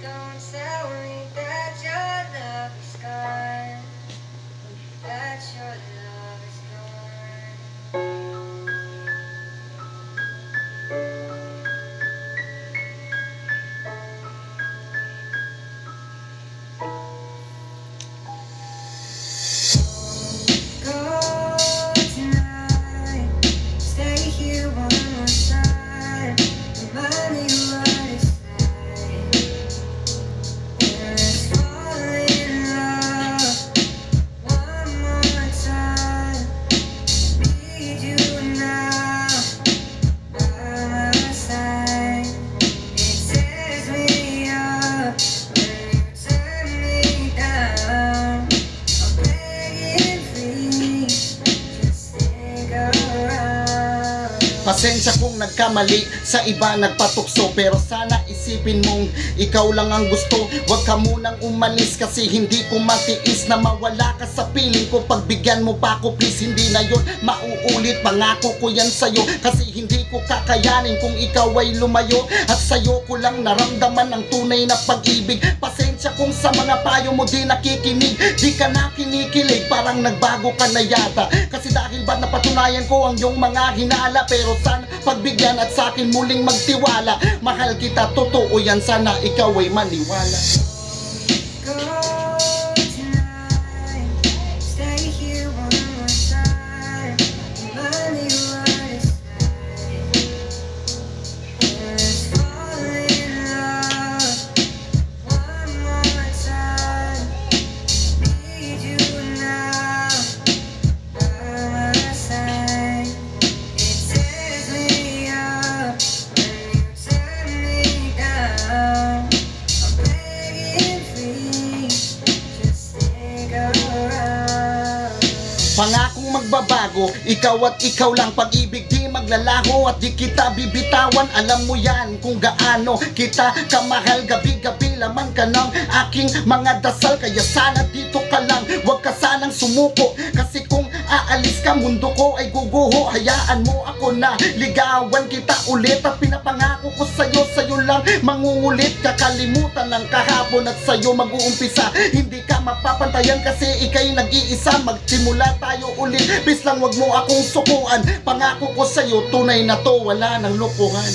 Don't tell me that your love is gone, that your love is gone. Go tonight, stay here one more time. Remind me what it's like. Let's fall in love one more time. Need you now by my side. It tears me up when you turn me down. I'm begging, please, just stick around. Pasensya kung nagkamali, sa iba nagpatukso. Pero sana isipin mong ikaw lang ang gusto. Huwag ka munang umalis kasi hindi ko matiis na mawala ka sa piling ko. Pagbigyan mo pa ako please, hindi na yun mauulit. Pangako ko yan sa'yo kasi hindi ko kakayanin kung ikaw ay lumayo. At sa'yo ko lang naramdaman ang tunay na pag-ibig. Pasensya kung sa mga payo mo di nakikinig, di ka na kinikilig, parang nagbago ka na yata. Kasi dahil ba napatunayan ko ang iyong mga hinala. Pero sana pagbigyan at saakin muling magtiwala. Mahal kita, totoo yan, sana ikaw ay maniwala. Go tonight, stay here one more time. Remind me what it's like. Let's fall in love one more time. Need you now by my side. It tears me up when you turn me down. I'm begging, please, just stick around. Pangakong magbabago, ikaw at ikaw lang. Pag-ibig di maglalaho at di kita bibitawan. Alam mo yan kung gaano kita kamahal. Gabi-gabi laman ka ng aking mga dasal. Kaya sana dito ka lang, huwag ka sanang sumuko. Kasi kung aalis ka, mundo ko ay guguho. Hayaan mo ako na ligawan kita ulit. At pinapangako ko sa'yo lang mangungulit. Kakalimutan ng kahapon at sa'yo mag-uumpisa. Hindi ka mapapantayan kasi ika'y nag-iisa. Magsimula tayo ulit, bis lang wag mo akong sukuan. Pangako ko sa'yo, tunay na to, wala nang lokohan.